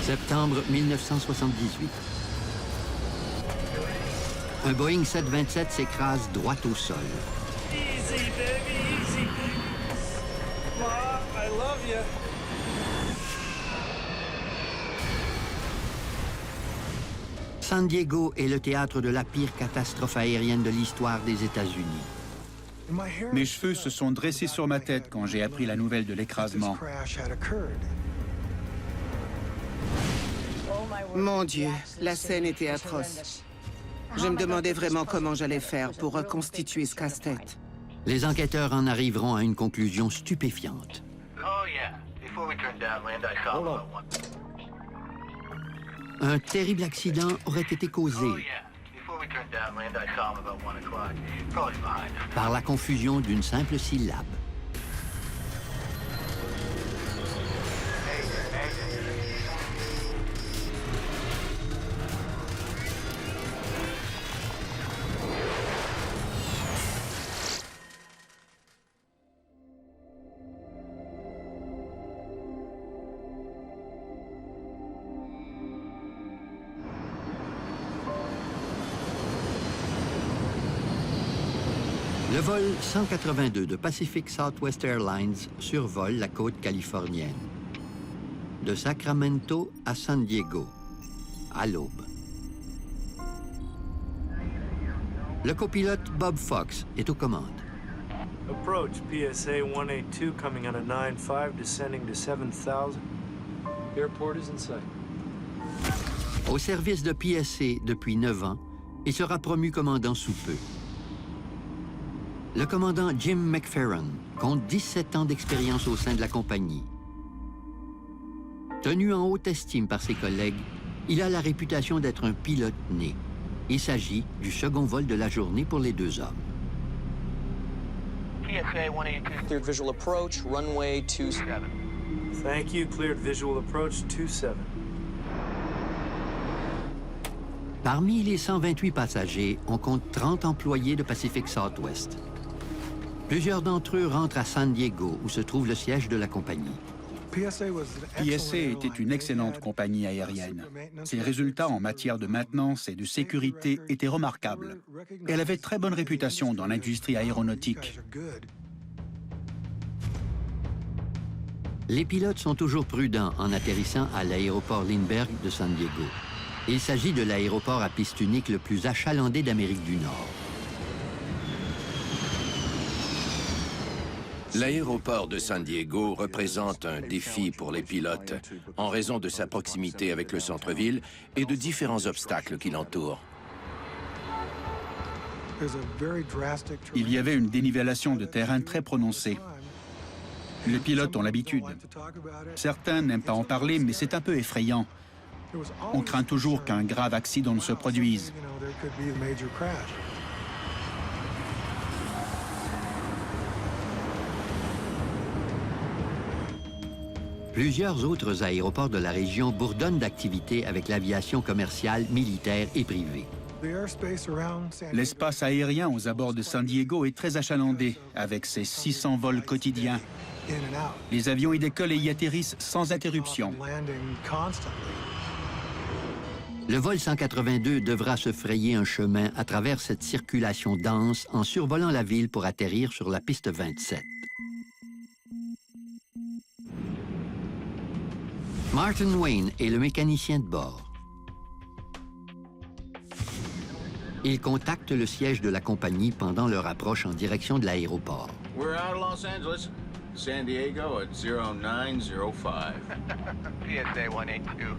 Septembre 1978. Un Boeing 727 s'écrase droit au sol. Easy, baby, easy. Ma, I love you. San Diego est le théâtre de la pire catastrophe aérienne de l'histoire des États-Unis. Mes cheveux se sont dressés sur ma tête quand j'ai appris la nouvelle de l'écrasement. Mon Dieu, la scène était atroce. Je me demandais vraiment comment j'allais faire pour reconstituer ce casse-tête. Les enquêteurs en arriveront à une conclusion stupéfiante. Un terrible accident aurait été causé par la confusion d'une simple syllabe. Le vol 182 de Pacific Southwest Airlines survole la côte californienne. De Sacramento à San Diego, à l'aube. Le copilote Bob Fox est aux commandes. Approach PSA 182 coming out of 95, descending to 7000. Airport is in sight. Au service de PSA depuis 9 ans, il sera promu commandant sous peu. Le commandant Jim McFerrin compte 17 ans d'expérience au sein de la compagnie. Tenu en haute estime par ses collègues, il a la réputation d'être un pilote né. Il s'agit du second vol de la journée pour les deux hommes. PSA 182. Cleared visual approach, runway 27. Thank you, cleared visual approach 27. Parmi les 128 passagers, on compte 30 employés de Pacific Southwest. Plusieurs d'entre eux rentrent à San Diego, où se trouve le siège de la compagnie. PSA était une excellente compagnie aérienne. Ses résultats en matière de maintenance et de sécurité étaient remarquables. Elle avait très bonne réputation dans l'industrie aéronautique. Les pilotes sont toujours prudents en atterrissant à l'aéroport Lindbergh de San Diego. Il s'agit de l'aéroport à piste unique le plus achalandé d'Amérique du Nord. L'aéroport de San Diego représente un défi pour les pilotes en raison de sa proximité avec le centre-ville et de différents obstacles qui l'entourent. Il y avait une dénivellation de terrain très prononcée. Les pilotes ont l'habitude. Certains n'aiment pas en parler, mais c'est un peu effrayant. On craint toujours qu'un grave accident ne se produise. Plusieurs autres aéroports de la région bourdonnent d'activités avec l'aviation commerciale, militaire et privée. L'espace aérien aux abords de San Diego est très achalandé, avec ses 600 vols quotidiens. Les avions y décollent et y atterrissent sans interruption. Le vol 182 devra se frayer un chemin à travers cette circulation dense en survolant la ville pour atterrir sur la piste 27. Martin Wayne est le mécanicien de bord. Il contacte le siège de la compagnie pendant leur approche en direction de l'aéroport. We're out of Los Angeles. San Diego at 0905. PSA 182.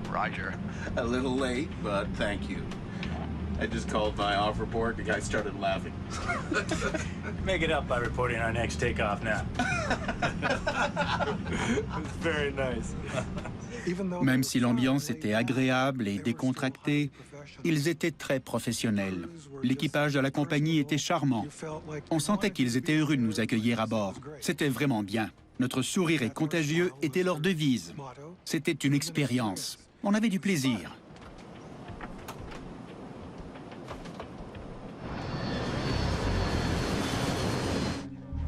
Roger. A little late, but thank you. I just called my off report. The guy started laughing. Make it up by reporting our next takeoff now. It's very nice. Même si l'ambiance était agréable et décontractée, ils étaient très professionnels. L'équipage de la compagnie était charmant. On sentait qu'ils étaient heureux de nous accueillir à bord. C'était vraiment bien. Notre sourire est contagieux était leur devise. C'était une expérience. On avait du plaisir.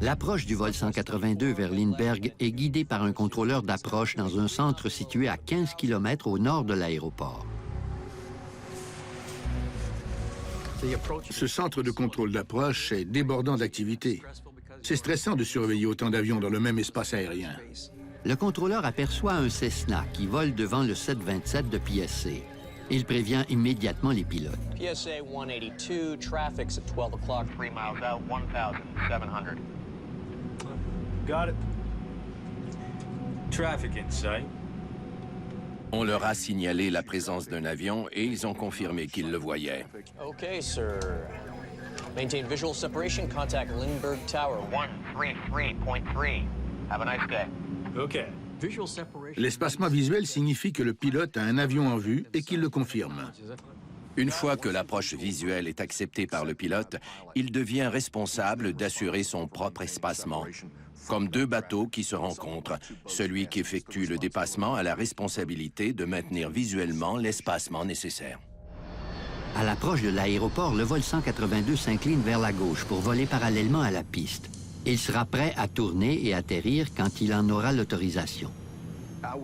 L'approche du vol 182 vers Lindbergh est guidée par un contrôleur d'approche dans un centre situé à 15 km au nord de l'aéroport. Ce centre de contrôle d'approche est débordant d'activité. C'est stressant de surveiller autant d'avions dans le même espace aérien. Le contrôleur aperçoit un Cessna qui vole devant le 727 de PSC. Il prévient immédiatement les pilotes. PSA 182, traffic's at 12 o'clock. 3 miles out, 1,700. Got it. Traffic in sight. On leur a signalé la présence d'un avion et ils ont confirmé qu'ils le voyaient. Okay, sir. Maintain visual separation. Contact Lindbergh Tower. 133.3. Have a nice day. Okay. L'espacement visuel signifie que le pilote a un avion en vue et qu'il le confirme. Une fois que l'approche visuelle est acceptée par le pilote, il devient responsable d'assurer son propre espacement. Comme deux bateaux qui se rencontrent, celui qui effectue le dépassement a la responsabilité de maintenir visuellement l'espacement nécessaire. À l'approche de l'aéroport, le vol 182 s'incline vers la gauche pour voler parallèlement à la piste. Il sera prêt à tourner et atterrir quand il en aura l'autorisation.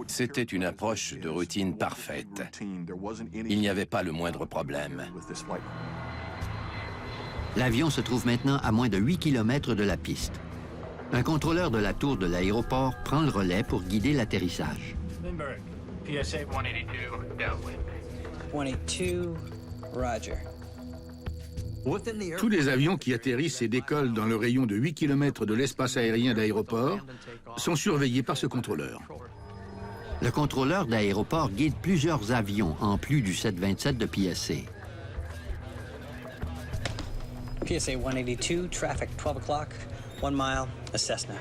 C'était une approche de routine parfaite. Il n'y avait pas le moindre problème. L'avion se trouve maintenant à moins de 8 km de la piste. Un contrôleur de la tour de l'aéroport prend le relais pour guider l'atterrissage. Lindbergh, PSA 182, downwind. 182, roger. Tous les avions qui atterrissent et décollent dans le rayon de 8 km de l'espace aérien d'aéroport sont surveillés par ce contrôleur. Le contrôleur d'aéroport guide plusieurs avions en plus du 727 de PSC. PSA 182, traffic 12 o'clock, 1 mile, a Cessna.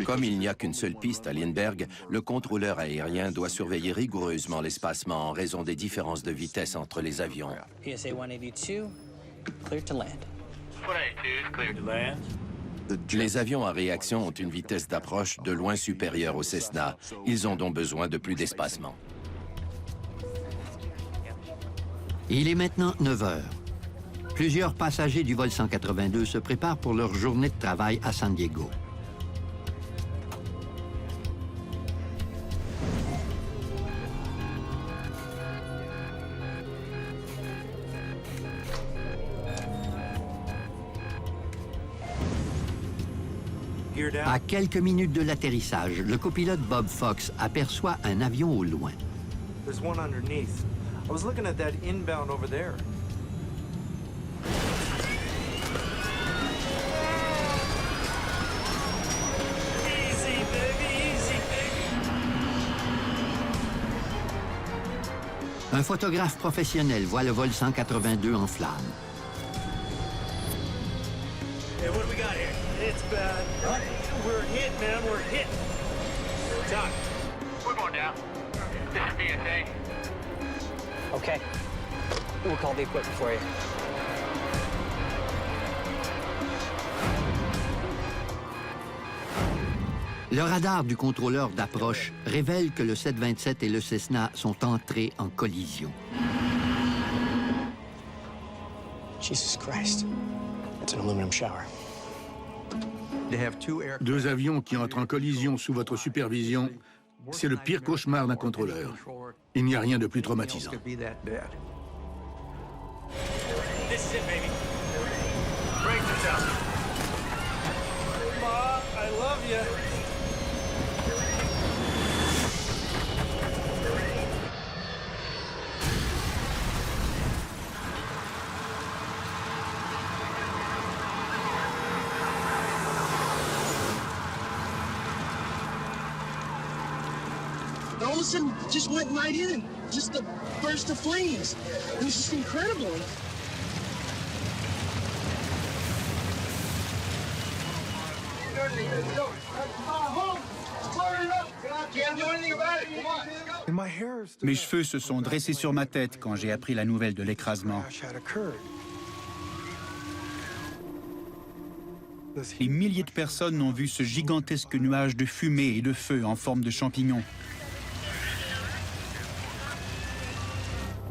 Comme il n'y a qu'une seule piste à Lindbergh, le contrôleur aérien doit surveiller rigoureusement l'espacement en raison des différences de vitesse entre les avions. PSA 182, clear to land. 182 is clear to land. Les avions à réaction ont une vitesse d'approche de loin supérieure au Cessna. Ils ont donc besoin de plus d'espacement. Il est maintenant 9 heures. Plusieurs passagers du vol 182 se préparent pour leur journée de travail à San Diego. À quelques minutes de l'atterrissage, le copilote Bob Fox aperçoit un avion au loin. There's one underneath. I was looking at that inbound over there. Easy, baby, easy, baby. Un photographe professionnel voit le vol 182 en flammes. Hey, what do we got here? It's bad. We're hit, man. We're hit. Doc. We're going down. This is PSA. Okay. We'll call the equipment for you. Le radar du contrôleur d'approche révèle que le 727 et le Cessna sont entrés en collision. Jesus Christ. It's an aluminum shower. Deux avions qui entrent en collision sous votre supervision, c'est le pire cauchemar d'un contrôleur. Il n'y a rien de plus traumatisant. This is it, baby. Break the top. Ma, I love you. All of a sudden, just went right in. Just a burst of flames. It was just incredible. Mes cheveux se sont dressés sur ma tête quand j'ai appris la nouvelle de l'écrasement. Les milliers de personnes ont vu ce gigantesque nuage de fumée et de feu en forme de champignon.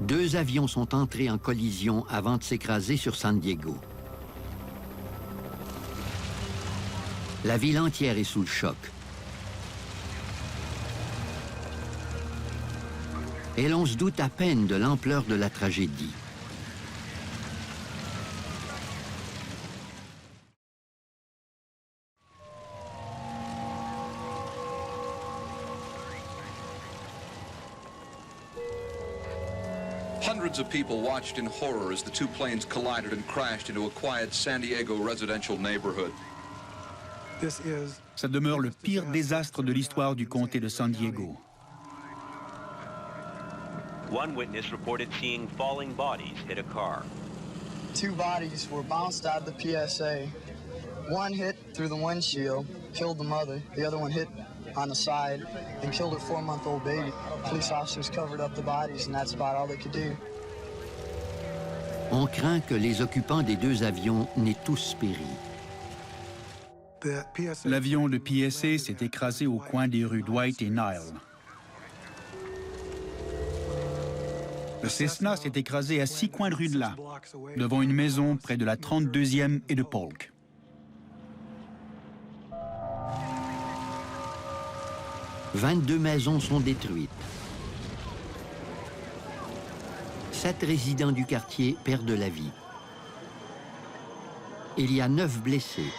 Deux avions sont entrés en collision avant de s'écraser sur San Diego. La ville entière est sous le choc. Et l'on se doute à peine de l'ampleur de la tragédie. Hundreds of people watched in horror as the two planes collided and crashed into a quiet San Diego residential neighborhood. Ça demeure le pire désastre de l'histoire du comté de San Diego. One witness reported seeing falling bodies hit a car. 2 bodies were bounced out of the PSA. One hit through the windshield, killed the mother. The other one hit on the side and killed her 4-month-old baby. Police officers covered up the bodies, and that's about all they could do. On craint que les occupants des 2 avions n'aient tous péri. L'avion de PSA s'est écrasé au coin des rues Dwight et Nile. Le Cessna s'est écrasé à 6 coins de rue de là, devant une maison près de la 32e et de Polk. « 22 maisons sont détruites. 7 résidents du quartier perdent la vie. Il y a 9 blessés.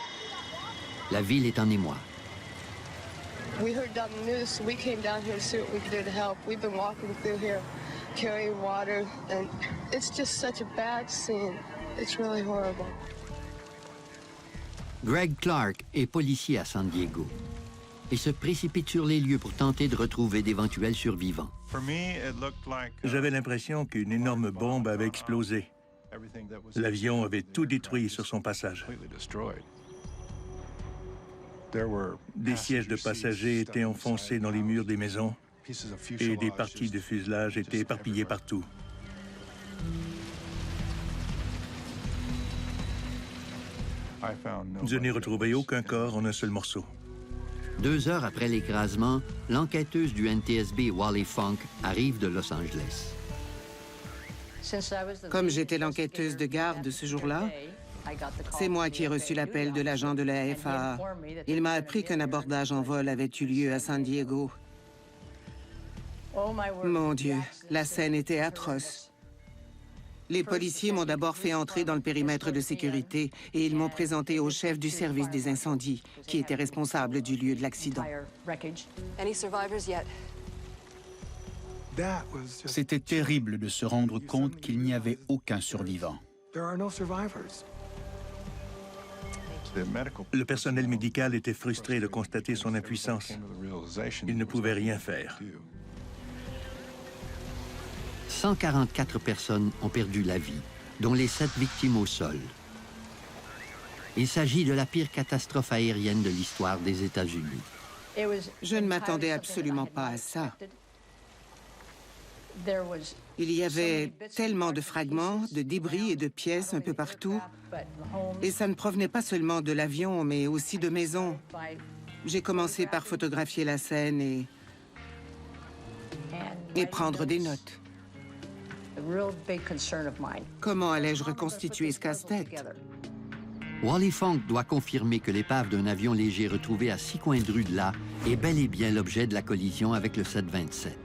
La ville est en émoi. We heard on the news, so we came down here to see what we could do to help. We've been walking through here, carrying water, and it's just such a bad scene. It's really horrible. Greg Clark est policier à San Diego et se précipite sur les lieux pour tenter de retrouver d'éventuels survivants. J'avais l'impression qu'une énorme bombe avait explosé. L'avion avait tout détruit sur son passage. Des sièges de passagers étaient enfoncés dans les murs des maisons et des parties de fuselage étaient éparpillées partout. Je n'ai retrouvé aucun corps en un seul morceau. 2 heures après l'écrasement, l'enquêteuse du NTSB Wally Funk arrive de Los Angeles. Comme j'étais l'enquêteuse de garde ce jour-là, c'est moi qui ai reçu l'appel de l'agent de la FAA. Il m'a appris qu'un abordage en vol avait eu lieu à San Diego. Mon Dieu, la scène était atroce. Les policiers m'ont d'abord fait entrer dans le périmètre de sécurité et ils m'ont présenté au chef du service des incendies, qui était responsable du lieu de l'accident. C'était terrible de se rendre compte qu'il n'y avait aucun survivant. Le personnel médical était frustré de constater son impuissance. Il ne pouvait rien faire. 144 personnes ont perdu la vie, dont les 7 victimes au sol. Il s'agit de la pire catastrophe aérienne de l'histoire des États-Unis. Je ne m'attendais absolument pas à ça. Il y avait tellement de fragments, de débris et de pièces un peu partout. Et ça ne provenait pas seulement de l'avion, mais aussi de maisons. J'ai commencé par photographier la scène et prendre des notes. Comment allais-je reconstituer ce casse-tête? Wally Funk doit confirmer que l'épave d'un avion léger retrouvé à 6 coins de rue de là est bel et bien l'objet de la collision avec le 727.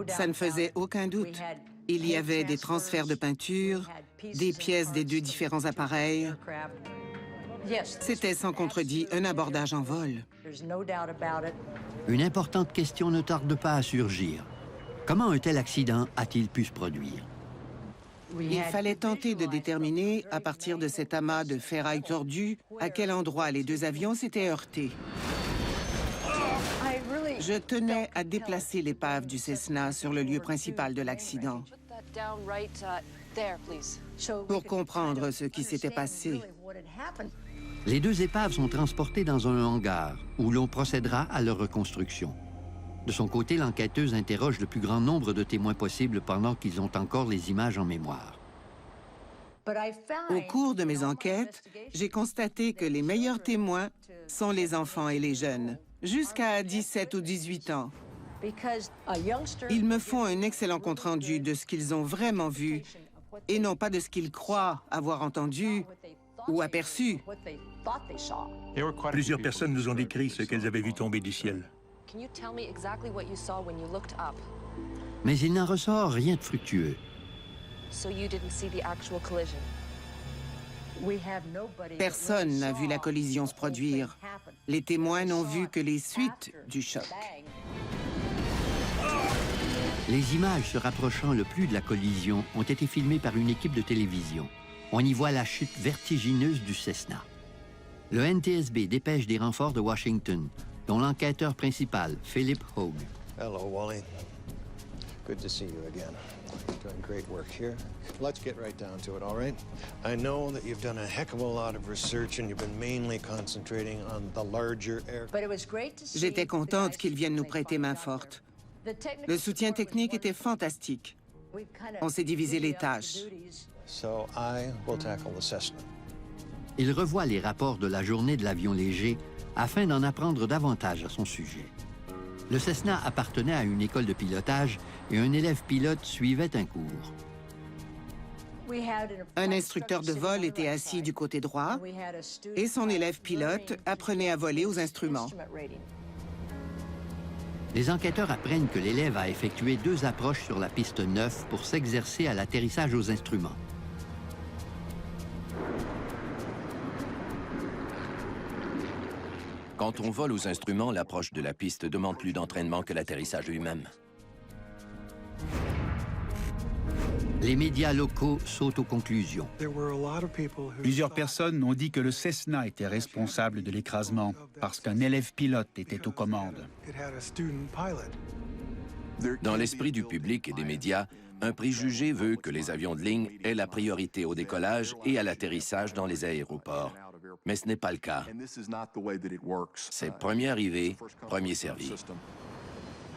Ça ne faisait aucun doute. Il y avait des transferts de peinture, des pièces des 2 différents appareils. C'était sans contredit un abordage en vol. Une importante question ne tarde pas à surgir. Comment un tel accident a-t-il pu se produire? Il fallait tenter de déterminer, à partir de cet amas de ferraille tordue, à quel endroit les 2 avions s'étaient heurtés. Je tenais à déplacer l'épave du Cessna sur le lieu principal de l'accident pour comprendre ce qui s'était passé. Les 2 épaves sont transportées dans un hangar où l'on procédera à leur reconstruction. De son côté, l'enquêteuse interroge le plus grand nombre de témoins possible pendant qu'ils ont encore les images en mémoire. Au cours de mes enquêtes, j'ai constaté que les meilleurs témoins sont les enfants et les jeunes, jusqu'à 17 ou 18 ans. Ils me font un excellent compte-rendu de ce qu'ils ont vraiment vu et non pas de ce qu'ils croient avoir entendu ou aperçu. Plusieurs personnes nous ont décrit ce qu'elles avaient vu tomber du ciel. Mais il n'en ressort rien de fructueux. Personne n'a vu la collision se produire. Les témoins n'ont vu que les suites du choc. Les images se rapprochant le plus de la collision ont été filmées par une équipe de télévision. On y voit la chute vertigineuse du Cessna. Le NTSB dépêche des renforts de Washington, dont l'enquêteur principal, Philip Hogue. Hello, Wally. Good to see you again. Doing great work here. Let's get right down to it, all right? I know that you've done a heck of a lot of research and you've been mainly concentrating on the larger aircraft. J'étais contente qu'ils viennent nous prêter main forte. Le soutien technique était fantastique. On s'est divisé les tâches. So I will tackle the Cessna. Il revoit les rapports de la journée de l'avion léger afin d'en apprendre davantage à son sujet. Le Cessna appartenait à une école de pilotage et un élève pilote suivait un cours. Un instructeur de vol était assis du côté droit et son élève pilote apprenait à voler aux instruments. Les enquêteurs apprennent que l'élève a effectué 2 approches sur la piste 9 pour s'exercer à l'atterrissage aux instruments. Quand on vole aux instruments, l'approche de la piste demande plus d'entraînement que l'atterrissage lui-même. Les médias locaux sautent aux conclusions. Plusieurs personnes ont dit que le Cessna était responsable de l'écrasement parce qu'un élève pilote était aux commandes. Dans l'esprit du public et des médias, un préjugé veut que les avions de ligne aient la priorité au décollage et à l'atterrissage dans les aéroports. Mais ce n'est pas le cas. C'est premier arrivé, premier servi.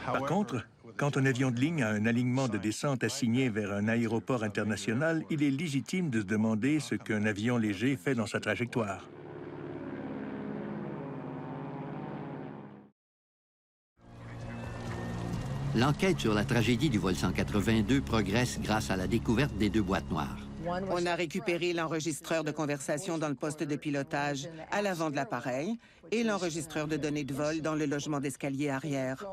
Par contre, quand un avion de ligne a un alignement de descente assigné vers un aéroport international, il est légitime de se demander ce qu'un avion léger fait dans sa trajectoire. L'enquête sur la tragédie du vol 182 progresse grâce à la découverte des 2 boîtes noires. On a récupéré l'enregistreur de conversation dans le poste de pilotage à l'avant de l'appareil et l'enregistreur de données de vol dans le logement d'escalier arrière.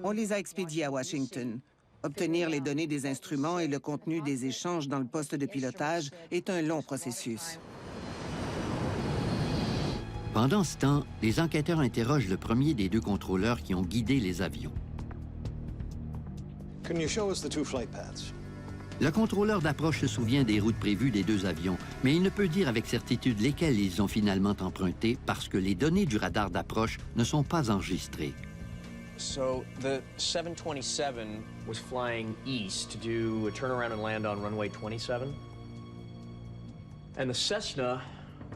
On les a expédiés à Washington. Obtenir les données des instruments et le contenu des échanges dans le poste de pilotage est un long processus. Pendant ce temps, les enquêteurs interrogent le premier des 2 contrôleurs qui ont guidé les avions. Can you show us the 2 flight paths? Le contrôleur d'approche se souvient des routes prévues des 2 avions, mais il ne peut dire avec certitude lesquelles ils ont finalement emprunté parce que les données du radar d'approche ne sont pas enregistrées. So the 727 was flying east to do a turnaround and land on runway 27. And the Cessna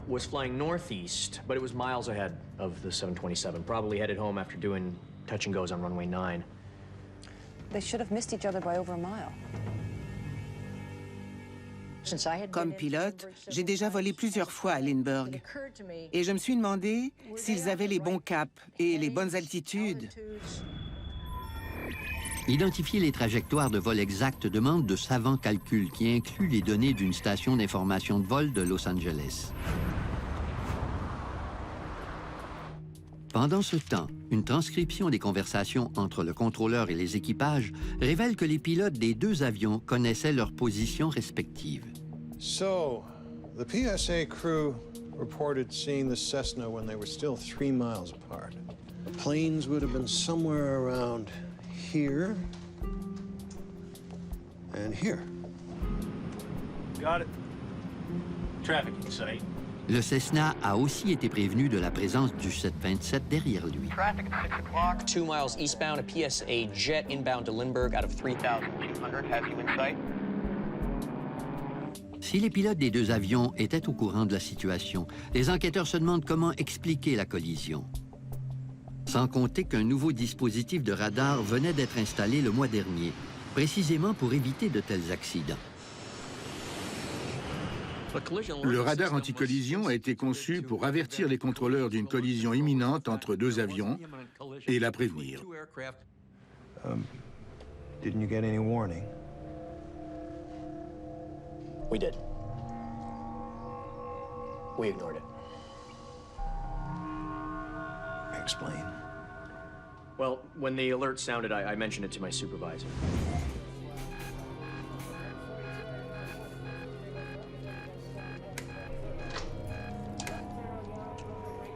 was flying northeast, but it was miles ahead of the 727, probably headed home after doing touch and goes on runway 9. They should have missed each other by over a mile. Comme pilote, j'ai déjà volé plusieurs fois à Lindbergh. Et je me suis demandé s'ils avaient les bons caps et les bonnes altitudes. Identifier les trajectoires de vol exactes demande de savants calculs qui incluent les données d'une station d'information de vol de Los Angeles. Pendant ce temps, une transcription des conversations entre le contrôleur et les équipages révèle que les pilotes des 2 avions connaissaient leurs positions respectives. So, the PSA crew reported seeing the Cessna when they were still 3 miles apart. The planes would have been somewhere around here and here. Got it. Traffic in sight. Le Cessna a aussi été prévenu de la présence du 727 derrière lui. Traffic at 6 o'clock. 2 miles eastbound, a PSA jet inbound to Lindbergh out of 3,200 has you in sight. Si les pilotes des 2 avions étaient au courant de la situation, les enquêteurs se demandent comment expliquer la collision. Sans compter qu'un nouveau dispositif de radar venait d'être installé le mois dernier, précisément pour éviter de tels accidents. Le radar anti-collision a été conçu pour avertir les contrôleurs d'une collision imminente entre 2 avions et la prévenir. Didn't you get any warning? We did. We ignored it. Explain. Well, when the alert sounded, I mentioned it to my supervisor.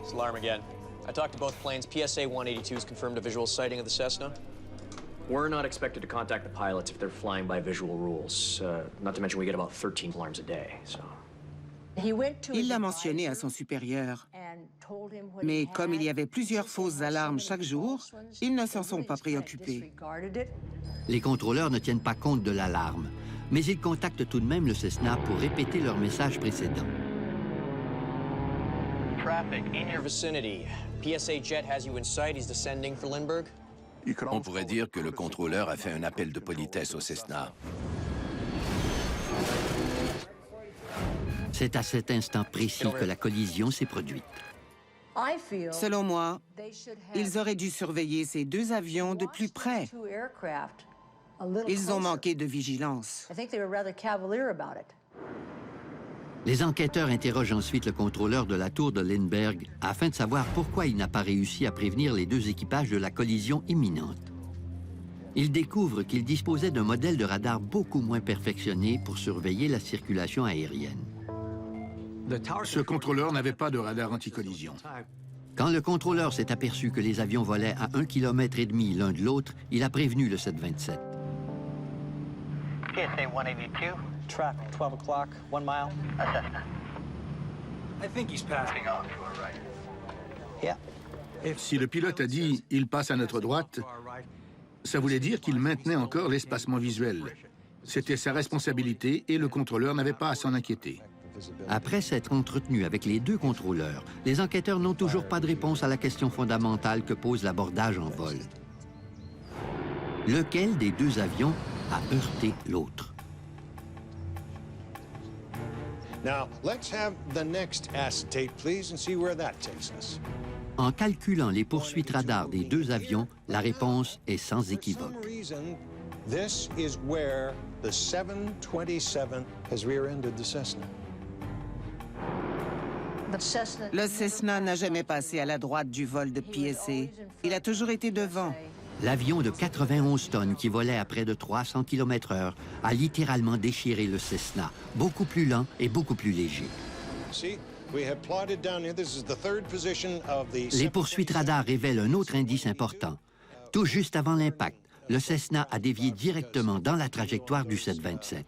It's alarm again. I talked to both planes. PSA 182 has confirmed a visual sighting of the Cessna. We're not expected to contact the pilots if they're flying by visual rules. Not to mention we get about 13 alarms a day, so... Il l'a mentionné à son supérieur. Mais comme il y avait plusieurs fausses alarmes chaque jour, ils ne s'en sont pas préoccupés. Les contrôleurs ne tiennent pas compte de l'alarme, mais ils contactent tout de même le Cessna pour répéter leur message précédent. Traffic in your vicinity. PSA jet has you in sight. He's descending for Lindbergh. On pourrait dire que le contrôleur a fait un appel de politesse au Cessna. C'est à cet instant précis que la collision s'est produite. Selon moi, ils auraient dû surveiller ces deux avions de plus près. Ils ont manqué de vigilance. Les enquêteurs interrogent ensuite le contrôleur de la tour de Lindbergh afin de savoir pourquoi il n'a pas réussi à prévenir les deux équipages de la collision imminente. Ils découvrent qu'il disposait d'un modèle de radar beaucoup moins perfectionné pour surveiller la circulation aérienne. Ce contrôleur n'avait pas de radar anti-collision. Quand le contrôleur s'est aperçu que les avions volaient à 1,5 km l'un de l'autre, il a prévenu le 727. PSA 182. Traffic, 12 o'clock, 1 mile. Assessment. I think he's passing on to our right. Yeah. Si le pilote a dit « il passe à notre droite », ça voulait dire qu'il maintenait encore l'espacement visuel. C'était sa responsabilité et le contrôleur n'avait pas à s'en inquiéter. Après s'être entretenu avec les deux contrôleurs, les enquêteurs n'ont toujours pas de réponse à la question fondamentale que pose l'abordage en vol. Lequel des deux avions a heurté l'autre? Now, let's have the next acetate, please, and see where that takes us. En calculant les poursuites radars des deux avions, la réponse est sans équivoque. For some reason, this is where the 727 has rear-ended the Cessna. Le Cessna n'a jamais passé à la droite du vol de PSA. Il a toujours été devant. L'avion de 91 tonnes qui volait à près de 300 km/h a littéralement déchiré le Cessna, beaucoup plus lent et beaucoup plus léger. Les poursuites radars révèlent un autre indice important. Tout juste avant l'impact, le Cessna a dévié directement dans la trajectoire du 727.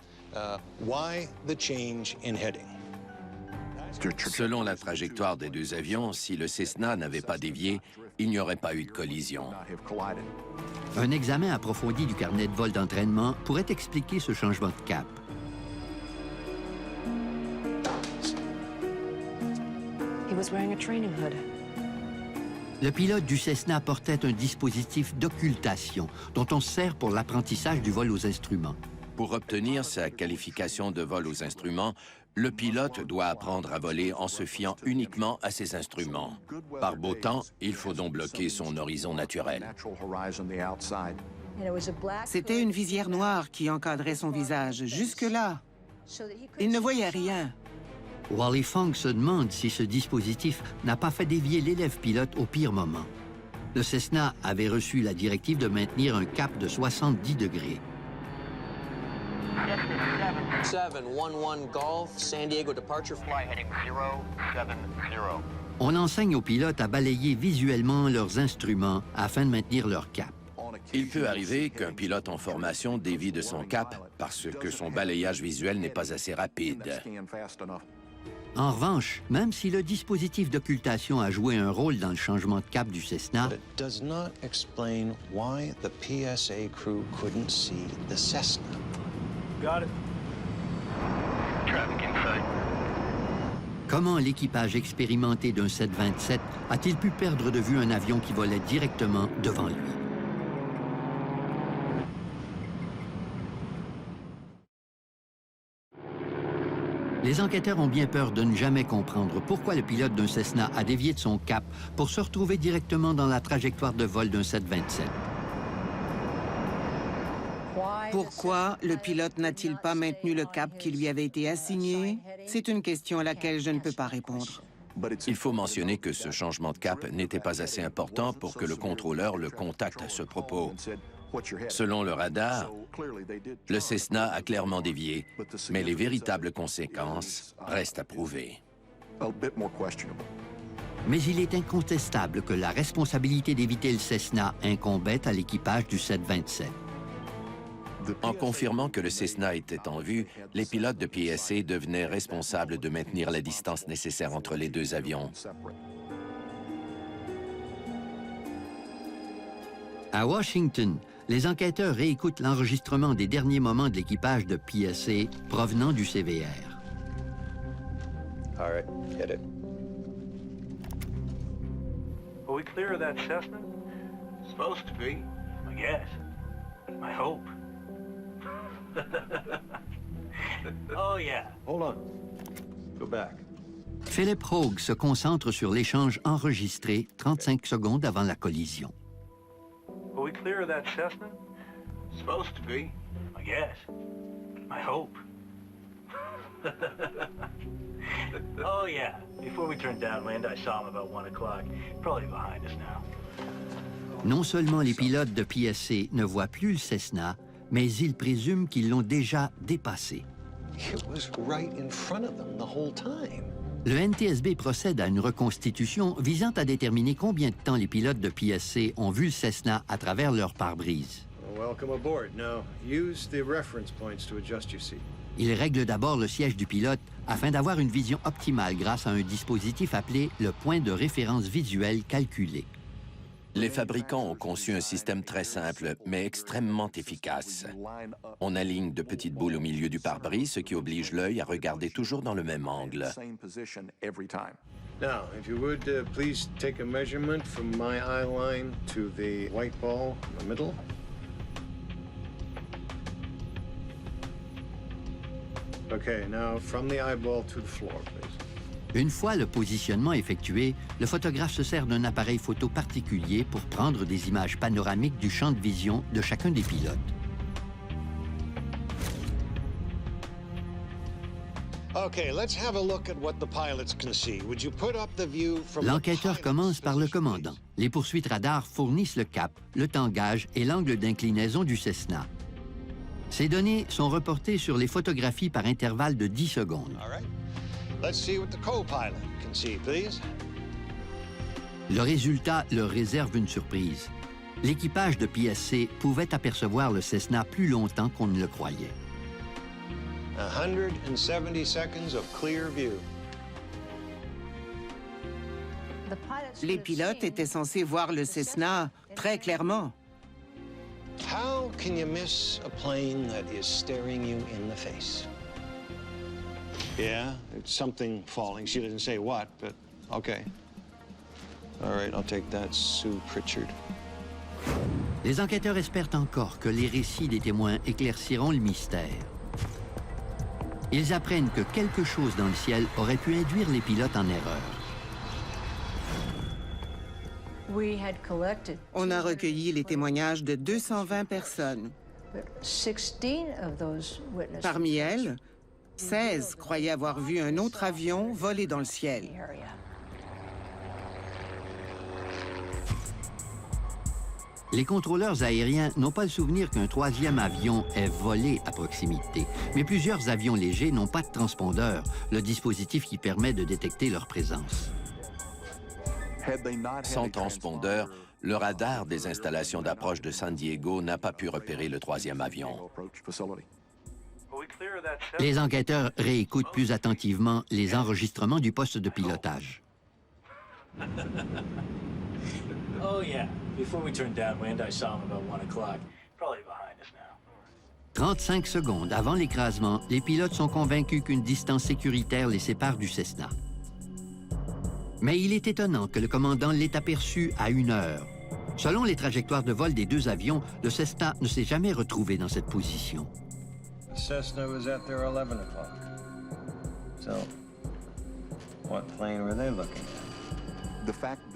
Selon la trajectoire des deux avions, si le Cessna n'avait pas dévié, il n'y aurait pas eu de collision. Un examen approfondi du carnet de vol d'entraînement pourrait expliquer ce changement de cap. He was wearing a training hood. Le pilote du Cessna portait un dispositif d'occultation dont on se sert pour l'apprentissage du vol aux instruments. Pour obtenir sa qualification de vol aux instruments, le pilote doit apprendre à voler en se fiant uniquement à ses instruments. Par beau temps, il faut donc bloquer son horizon naturel. C'était une visière noire qui encadrait son visage. Jusque-là, il ne voyait rien. Wally Funk se demande si ce dispositif n'a pas fait dévier l'élève pilote au pire moment. Le Cessna avait reçu la directive de maintenir un cap de 70 degrés. 711 Golf, San Diego departure flight heading 070. On enseigne aux pilotes à balayer visuellement leurs instruments afin de maintenir leur cap. Il peut arriver qu'un pilote en formation dévie de son cap parce que son balayage visuel n'est pas assez rapide. En revanche, même si le dispositif d'occultation a joué un rôle dans le changement de cap du Cessna, But it does not explain why the PSA crew couldn't see the Cessna. Got it. Traffic inside. comment l'équipage expérimenté d'un 727 a-t-il pu perdre de vue un avion qui volait directement devant lui? Les enquêteurs ont bien peur de ne jamais comprendre pourquoi le pilote d'un Cessna a dévié de son cap pour se retrouver directement dans la trajectoire de vol d'un 727. Pourquoi le pilote n'a-t-il pas maintenu le cap qui lui avait été assigné? C'est une question à laquelle je ne peux pas répondre. Il faut mentionner que ce changement de cap n'était pas assez important pour que le contrôleur le contacte à ce propos. Selon le radar, le Cessna a clairement dévié, mais les véritables conséquences restent à prouver. Mais il est incontestable que la responsabilité d'éviter le Cessna incombait à l'équipage du 727. En confirmant que le Cessna était en vue, les pilotes de PSA devenaient responsables de maintenir la distance nécessaire entre les deux avions. À Washington, les enquêteurs réécoutent l'enregistrement des derniers moments de l'équipage de PSA provenant du CVR. All right, hit it. Are we clear of that Cessna? Supposed to be, I guess. I hope. Oh, yeah. Hold on. Go back. Philip Hogue se concentre sur l'échange enregistré 35 secondes avant la collision. Are we clear of that Cessna? Supposed to be, I guess. I hope. Oh, yeah. Before we turned downwind, I saw him about 1 o'clock. Probably behind us now. Non seulement les pilotes de PSA ne voient plus le Cessna, mais ils présument qu'ils l'ont déjà dépassé. It was right in front of them the whole time. Le NTSB procède à une reconstitution visant à déterminer combien de temps les pilotes de PSA ont vu le Cessna à travers leur pare-brise. Welcome aboard. Now, use the reference points to adjust your seat. Ils règlent d'abord le siège du pilote afin d'avoir une vision optimale grâce à un dispositif appelé le point de référence visuel calculé. Les fabricants ont conçu un système très simple, mais extrêmement efficace. On aligne de petites boules au milieu du pare-brise, ce qui oblige l'œil à regarder toujours dans le même angle. Now, if you would, please take a measurement from my eye line to the white ball in the middle. Okay, now from the eyeball to the floor, please. Une fois le positionnement effectué, le photographe se sert d'un appareil photo particulier pour prendre des images panoramiques du champ de vision de chacun des pilotes. Okay, let's have a look at what the pilots can see. Would you put up the view from L'enquêteur commence par le commandant. Les poursuites radars fournissent le cap, le temps-gage et l'angle d'inclinaison du Cessna. Ces données sont reportées sur les photographies par intervalle de 10 secondes. All right. Let's see what the co-pilot can see, please. Le résultat leur réserve une surprise. L'équipage de PSC pouvait apercevoir le Cessna plus longtemps qu'on ne le croyait. 170 seconds of clear view. Les pilotes étaient censés voir le Cessna très clairement. How can you miss a plane that is staring you in the face? Yeah, it's something falling. She didn't say what, but okay. All right, I'll take that, Sue Pritchard. Les enquêteurs espèrent encore que les récits des témoins éclairciront le mystère. Ils apprennent que quelque chose dans le ciel aurait pu induire les pilotes en erreur. On a recueilli les témoignages de 220 personnes. Parmi elles, 16 croyaient avoir vu un autre avion voler dans le ciel. Les contrôleurs aériens n'ont pas le souvenir qu'un troisième avion ait volé à proximité, mais plusieurs avions légers n'ont pas de transpondeur, le dispositif qui permet de détecter leur présence. Sans transpondeur, le radar des installations d'approche de San Diego n'a pas pu repérer le troisième avion. Les enquêteurs réécoutent plus attentivement les enregistrements du poste de pilotage. Oh, yeah. Before we turned downwind, I saw him about 1 o'clock. Probably behind us now. 35 secondes avant l'écrasement, les pilotes sont convaincus qu'une distance sécuritaire les sépare du Cessna. Mais il est étonnant que le commandant l'ait aperçu à 1 heure. Selon les trajectoires de vol des deux avions, le Cessna ne s'est jamais retrouvé dans cette position. Cessna was at there 11 o'clock. So, what plane were they looking at?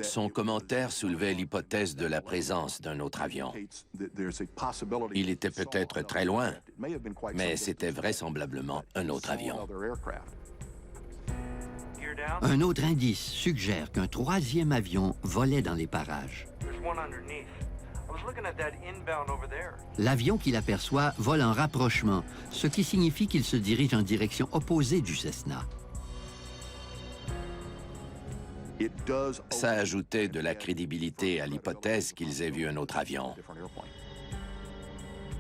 Son commentaire soulevait l'hypothèse de la présence d'un autre avion. Il était peut-être très loin, mais c'était vraisemblablement un autre avion. Un autre indice suggère qu'un troisième avion volait dans les parages. L'avion qu'il aperçoit vole en rapprochement, ce qui signifie qu'il se dirige en direction opposée du Cessna. Ça ajoutait de la crédibilité à l'hypothèse qu'ils aient vu un autre avion.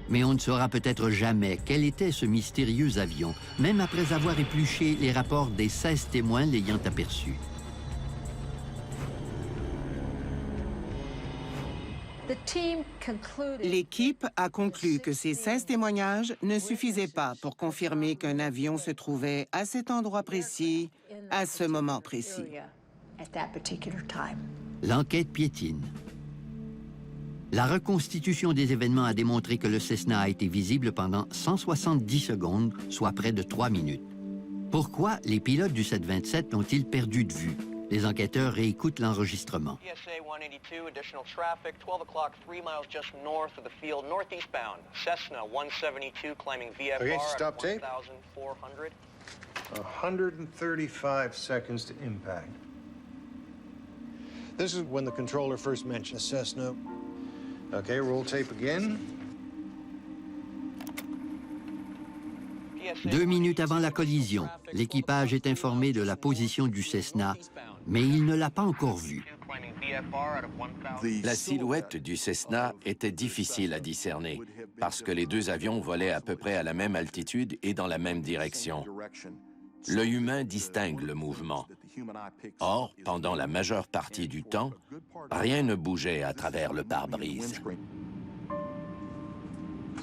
Mais on ne saura peut-être jamais quel était ce mystérieux avion, même après avoir épluché les rapports des 16 témoins l'ayant aperçu. L'équipe a conclu que ces 16 témoignages ne suffisaient pas pour confirmer qu'un avion se trouvait à cet endroit précis, à ce moment précis. L'enquête piétine. La reconstitution des événements a démontré que le Cessna a été visible pendant 170 secondes, soit près de 3 minutes. Pourquoi les pilotes du 727 l'ont-ils perdu de vue? Les enquêteurs réécoutent l'enregistrement. PSA 182, additional traffic, 12 o'clock, 3 miles just north of the field, northeastbound. Cessna 172 climbing VFR Okay, stop at tape. 1,400. 135 seconds to impact. This is when the controller first mentioned the Cessna. Okay, roll tape again. 2 minutes avant la collision, l'équipage est informé de la position du Cessna, mais il ne l'a pas encore vu. La silhouette du Cessna était difficile à discerner parce que les deux avions volaient à peu près à la même altitude et dans la même direction. L'œil humain distingue le mouvement. Or, pendant la majeure partie du temps, rien ne bougeait à travers le pare-brise.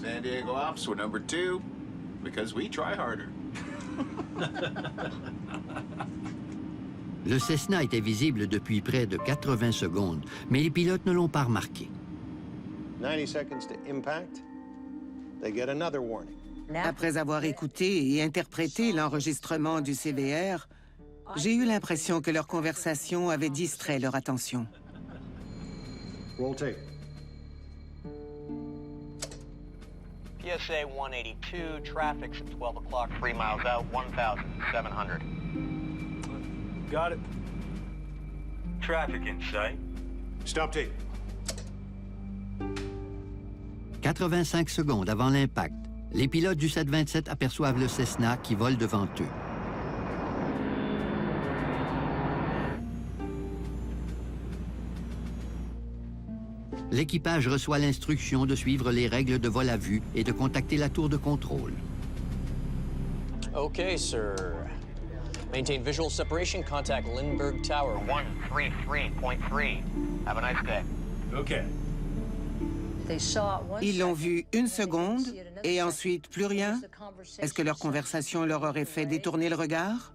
San Diego Ops, we're number 2, because we try harder. Le Cessna était visible depuis près de 80 secondes, mais les pilotes ne l'ont pas remarqué. 90 seconds to impact. They get another warning. Après avoir écouté et interprété l'enregistrement du CVR, j'ai eu l'impression que leur conversation avait distrait leur attention. Roll tape. PSA 182, traffic's at 12 o'clock, 3 miles out, 1,700. Got it. Traffic in sight. Stop tape. 85 secondes avant l'impact, les pilotes du 727 aperçoivent le Cessna qui vole devant eux. L'équipage reçoit l'instruction de suivre les règles de vol à vue et de contacter la tour de contrôle. Okay, sir. Maintain visual separation, contact Lindbergh Tower. 133.3. Have a nice day. Okay. Ils l'ont vu 1 seconde et ensuite plus rien. Est-ce que leur conversation leur aurait fait détourner le regard?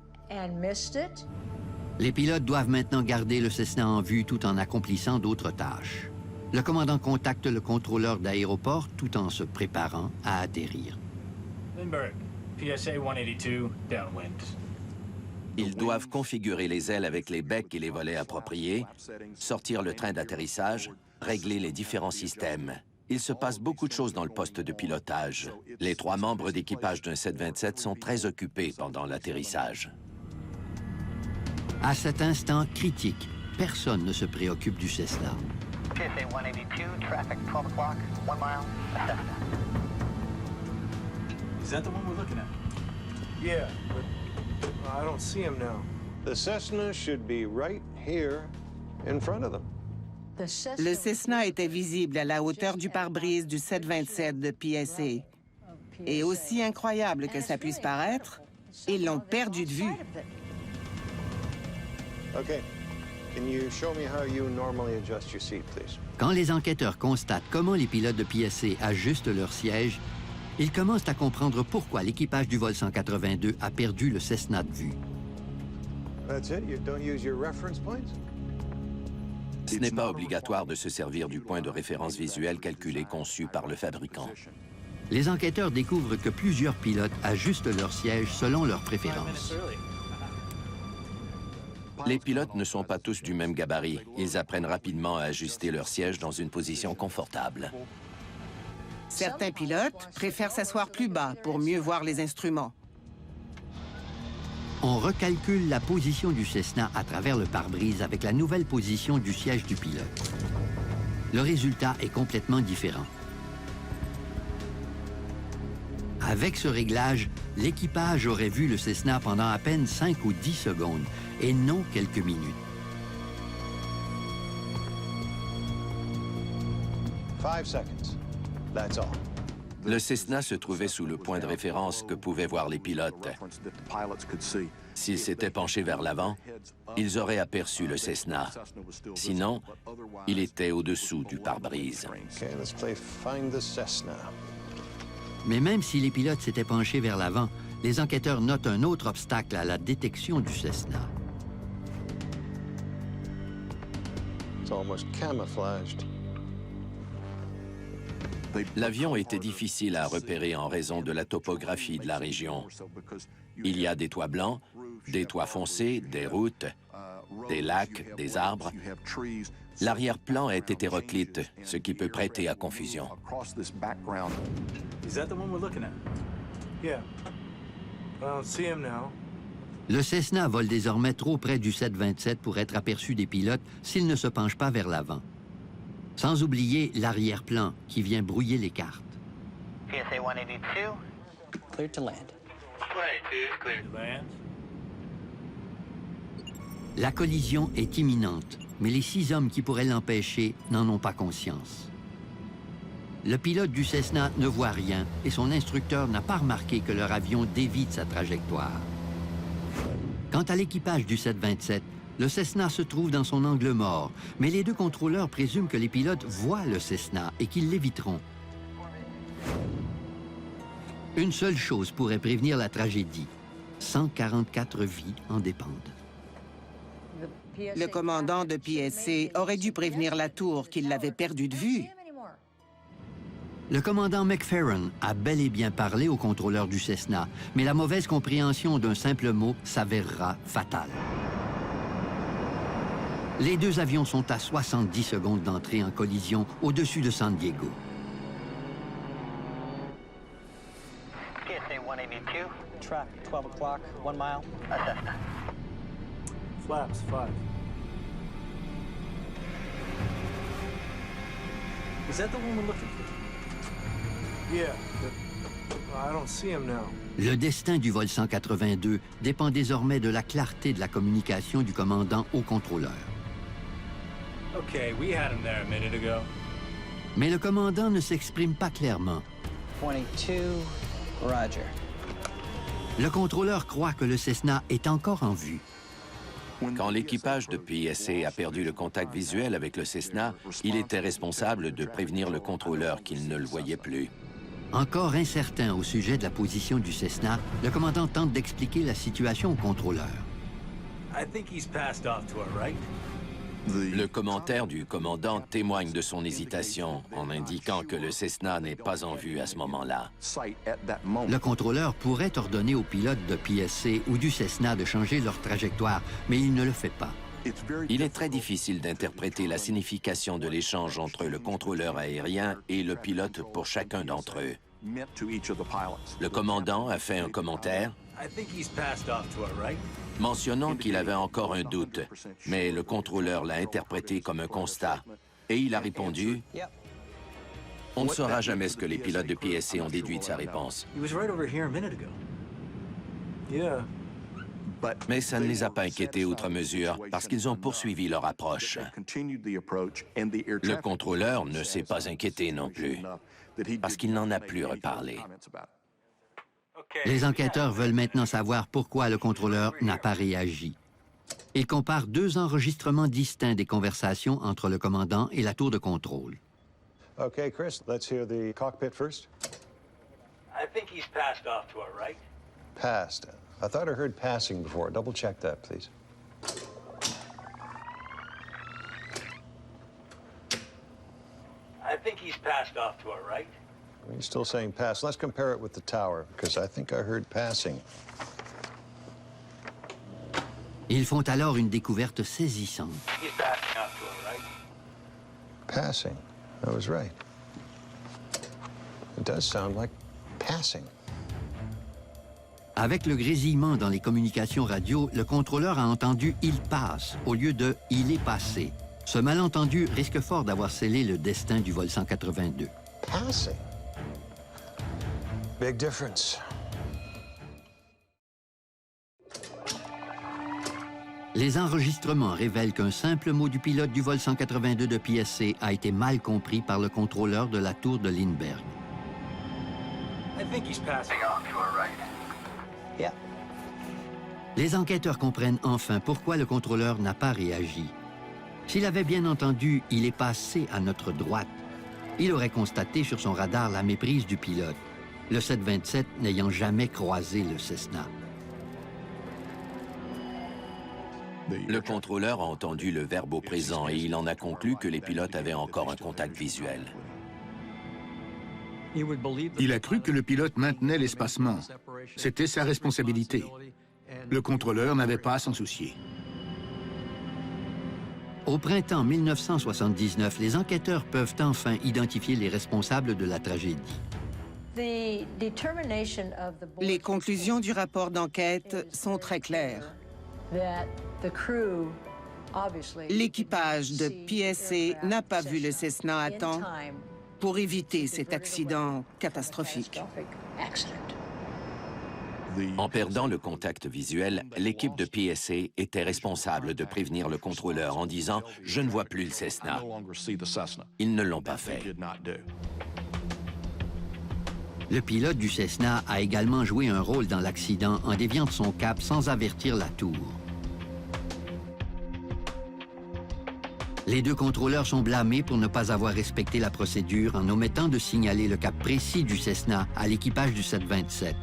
Les pilotes doivent maintenant garder le Cessna en vue tout en accomplissant d'autres tâches. Le commandant contacte le contrôleur d'aéroport tout en se préparant à atterrir. Lindbergh, PSA 182, downwind. Ils doivent configurer les ailes avec les becs et les volets appropriés, sortir le train d'atterrissage, régler les différents systèmes. Il se passe beaucoup de choses dans le poste de pilotage. Les 3 membres d'équipage d'un 727 sont très occupés pendant l'atterrissage. À cet instant critique, personne ne se préoccupe du Cessna. PSA 182, traffic 12 o'clock, 1 mile, Cessna. Is that the one we're looking at? Yeah, but I don't see him now. The Cessna should be right here in front of them. Le Cessna était visible à la hauteur du pare-brise du 727 de PSA. Et aussi incroyable que ça puisse paraître, ils l'ont perdu de vue. Okay. Can you show me how you normally adjust your seat, please? Quand les enquêteurs constatent comment les pilotes de PSA ajustent leur siège, ils commencent à comprendre pourquoi l'équipage du vol 182 a perdu le Cessna de vue. That's it? You don't use your reference points? Ce n'est pas obligatoire de se servir du point de référence visuel calculé conçu par le fabricant. Les enquêteurs découvrent que plusieurs pilotes ajustent leur siège selon leurs préférences. Les pilotes ne sont pas tous du même gabarit. Ils apprennent rapidement à ajuster leur siège dans une position confortable. Certains pilotes préfèrent s'asseoir plus bas pour mieux voir les instruments. On recalcule la position du Cessna à travers le pare-brise avec la nouvelle position du siège du pilote. Le résultat est complètement différent. Avec ce réglage, l'équipage aurait vu le Cessna pendant à peine 5 ou 10 secondes, et non quelques minutes. 5 seconds. That's all. Le Cessna se trouvait sous le point de référence que pouvaient voir les pilotes. S'ils s'étaient penchés vers l'avant, ils auraient aperçu le Cessna. Sinon, il était au-dessous du pare-brise. Okay, let's play Find the Cessna. Mais même si les pilotes s'étaient penchés vers l'avant, les enquêteurs notent un autre obstacle à la détection du Cessna. It's almost camouflaged. L'avion était difficile à repérer en raison de la topographie de la région. Il y a des toits blancs, des toits foncés, des routes, des lacs, des arbres. L'arrière-plan est hétéroclite, ce qui peut prêter à confusion. Le Cessna vole désormais trop près du 727 pour être aperçu des pilotes s'il ne se penche pas vers l'avant. Sans oublier l'arrière-plan qui vient brouiller les cartes. PSA 182. Clear to land. 182, clear to land. La collision est imminente, mais les 6 hommes qui pourraient l'empêcher n'en ont pas conscience. Le pilote du Cessna ne voit rien et son instructeur n'a pas remarqué que leur avion dévie de sa trajectoire. Quant à l'équipage du 727, le Cessna se trouve dans son angle mort, mais les deux contrôleurs présument que les pilotes voient le Cessna et qu'ils l'éviteront. Une seule chose pourrait prévenir la tragédie. 144 vies en dépendent. Le commandant de PSA aurait dû prévenir la tour qu'il l'avait perdu de vue. Le commandant McFerrin a bel et bien parlé au contrôleur du Cessna, mais la mauvaise compréhension d'un simple mot s'avérera fatale. Les deux avions sont à 70 secondes d'entrée en collision au-dessus de San Diego. PSA 182. Track, 12 o'clock, 1 mile. Assessment. Flaps 5. Is that the one we're looking for? Yeah, but I don't see him now. Le destin du vol 182 dépend désormais de la clarté de la communication du commandant au contrôleur. Okay, we had him there a minute ago. Mais le commandant ne s'exprime pas clairement. 22, Roger. Le contrôleur croit que le Cessna est encore en vue. Quand l'équipage de PSA a perdu le contact visuel avec le Cessna, il était responsable de prévenir le contrôleur qu'il ne le voyait plus. Encore incertain au sujet de la position du Cessna, le commandant tente d'expliquer la situation au contrôleur. I think he's passed off to our right. Le commentaire du commandant témoigne de son hésitation en indiquant que le Cessna n'est pas en vue à ce moment-là. Le contrôleur pourrait ordonner aux pilotes de PSA ou du Cessna de changer leur trajectoire, mais il ne le fait pas. Il est très difficile d'interpréter la signification de l'échange entre le contrôleur aérien et le pilote pour chacun d'entre eux. Le commandant a fait un commentaire mentionnant qu'il avait encore un doute, mais le contrôleur l'a interprété comme un constat. Et il a répondu « On ne saura jamais ce que les pilotes de PSA ont déduit de sa réponse. » Mais ça ne les a pas inquiétés outre mesure, parce qu'ils ont poursuivi leur approche. Le contrôleur ne s'est pas inquiété non plus, parce qu'il n'en a plus reparlé. Les enquêteurs veulent maintenant savoir pourquoi le contrôleur n'a pas réagi. Ils comparent 2 enregistrements distincts des conversations entre le commandant et la tour de contrôle. Okay, Chris, let's hear the cockpit first. I think he's passed off to our right. Passed. I thought I heard passing before. Double check that, please. I think he's passed off to our right. He's still saying pass. Let's compare it with the tower, because I think I heard passing. Ils font alors une découverte saisissante. Passing. I was right. It does sound like passing. Avec le grésillement dans les communications radio, le contrôleur a entendu « il passe » au lieu de « il est passé ». Ce malentendu risque fort d'avoir scellé le destin du vol 182. Passing. Big difference. Les enregistrements révèlent qu'un simple mot du pilote du vol 182 de PSC a été mal compris par le contrôleur de la tour de Lindbergh. Les enquêteurs comprennent enfin pourquoi le contrôleur n'a pas réagi. S'il avait bien entendu « il est passé à notre droite », il aurait constaté sur son radar la méprise du pilote, le 727 n'ayant jamais croisé le Cessna. Le contrôleur a entendu le verbe au présent et il en a conclu que les pilotes avaient encore un contact visuel. Il a cru que le pilote maintenait l'espacement. C'était sa responsabilité. Le contrôleur n'avait pas à s'en soucier. Au printemps 1979, les enquêteurs peuvent enfin identifier les responsables de la tragédie. Les conclusions du rapport d'enquête sont très claires. L'équipage de PSA n'a pas vu le Cessna à temps pour éviter cet accident catastrophique. En perdant le contact visuel, l'équipe de PSA était responsable de prévenir le contrôleur en disant « Je ne vois plus le Cessna ». Ils ne l'ont pas fait. Le pilote du Cessna a également joué un rôle dans l'accident en déviant de son cap sans avertir la tour. Les deux contrôleurs sont blâmés pour ne pas avoir respecté la procédure en omettant de signaler le cap précis du Cessna à l'équipage du 727.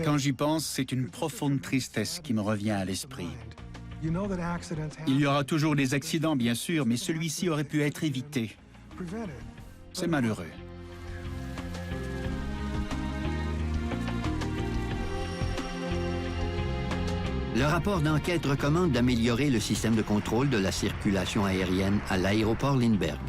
Quand j'y pense, c'est une profonde tristesse qui me revient à l'esprit. Il y aura toujours des accidents, bien sûr, mais celui-ci aurait pu être évité. C'est malheureux. Le rapport d'enquête recommande d'améliorer le système de contrôle de la circulation aérienne à l'aéroport Lindbergh.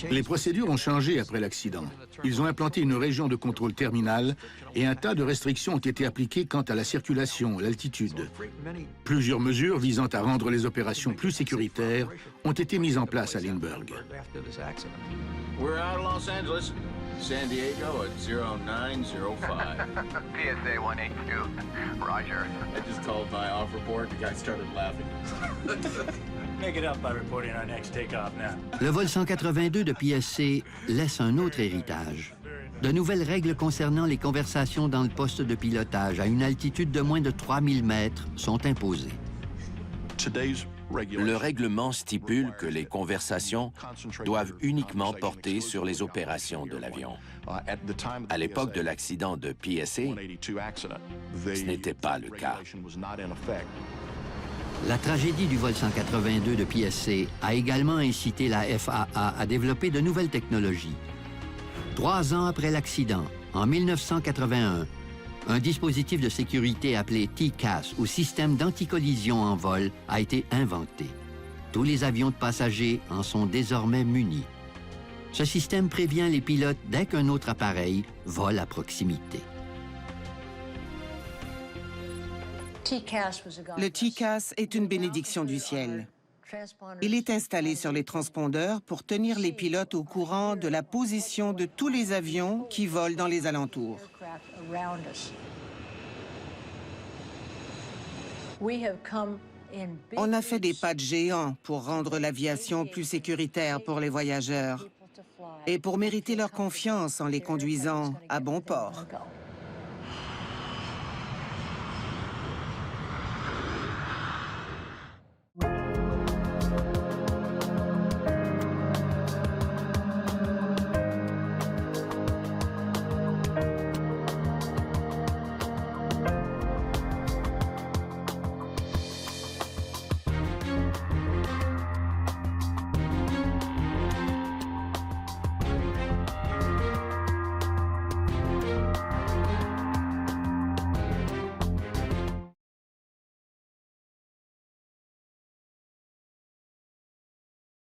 Les procédures ont changé après l'accident. Ils ont implanté une région de contrôle terminal et un tas de restrictions ont été appliquées quant à la circulation, l'altitude. Plusieurs mesures visant à rendre les opérations plus sécuritaires ont été mises en place à Lindbergh. We're out of Los Angeles. San Diego at 0905. PSA 182. Roger. I just called my off report. The guy started laughing. Make it up by reporting our next takeoff now. Le vol 182 de PSC laisse un autre héritage. De nouvelles règles concernant les conversations dans le poste de pilotage à une altitude de moins de 3000 mètres sont imposées. Le règlement stipule que les conversations doivent uniquement porter sur les opérations de l'avion. À l'époque de l'accident de PSA, ce n'était pas le cas. La tragédie du vol 182 de PSC a également incité la FAA à développer de nouvelles technologies. 3 ans après l'accident, en 1981, un dispositif de sécurité appelé TCAS, ou système d'anticollision en vol, a été inventé. Tous les avions de passagers en sont désormais munis. Ce système prévient les pilotes dès qu'un autre appareil vole à proximité. Le TCAS est une bénédiction du ciel. Il est installé sur les transpondeurs pour tenir les pilotes au courant de la position de tous les avions qui volent dans les alentours. On a fait des pas de géant pour rendre l'aviation plus sécuritaire pour les voyageurs et pour mériter leur confiance en les conduisant à bon port.